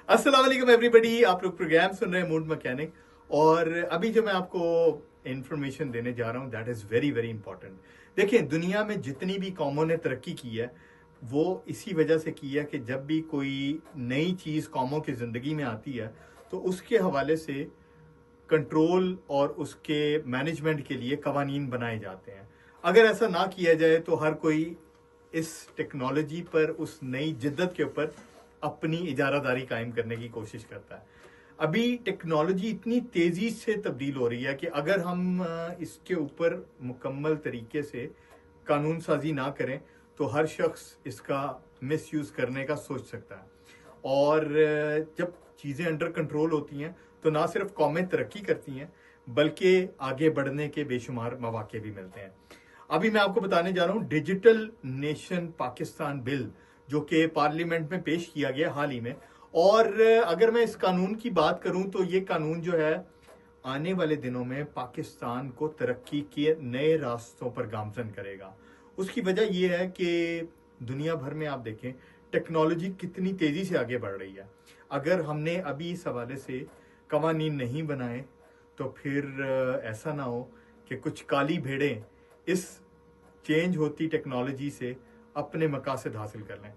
अस्सलाम वालेकुम एवरीबॉडी, आप लोग प्रोग्राम सुन रहे हैं मूड मैकेनिक। और अभी जो मैं आपको इंफॉर्मेशन देने जा रहा हूं that is very very important. देखिए, दुनिया में जितनी भी कौमों ने तरक्की की है वो इसी वजह से की है कि जब भी कोई नई चीज़ कौमों की ज़िंदगी में आती है तो उसके हवाले से कंट्रोल और उसके मैनेजमेंट के लिए कवानीन बनाए जाते हैं। अगर ऐसा ना किया जाए तो हर कोई इस टेक्नोलॉजी पर, उस नई जिद्दत के ऊपर अपनी इजारादारी कायम करने की कोशिश करता है। अभी टेक्नोलॉजी इतनी तेजी से तब्दील हो रही है कि अगर हम इसके ऊपर मुकम्मल तरीके से कानून साजी ना करें तो हर शख्स इसका मिसयूज करने का सोच सकता है। और जब चीज़ें अंडर कंट्रोल होती हैं तो ना सिर्फ कौमें तरक्की करती हैं बल्कि आगे बढ़ने के बेशुमार मौके भी मिलते हैं। अभी मैं आपको बताने जा रहा हूं डिजिटल नेशन पाकिस्तान बिल, जो कि पार्लियामेंट में पेश किया गया हाल ही में। और अगर मैं इस कानून की बात करूं तो ये कानून जो है आने वाले दिनों में पाकिस्तान को तरक्की के नए रास्तों पर गामजन करेगा। उसकी वजह यह है कि दुनिया भर में आप देखें टेक्नोलॉजी कितनी तेजी से आगे बढ़ रही है। अगर हमने अभी इस हवाले से कवानीन नहीं बनाए तो फिर ऐसा ना हो कि कुछ काली भेड़ें इस चेंज होती टेक्नोलॉजी से अपने मकासद हासिल कर लें।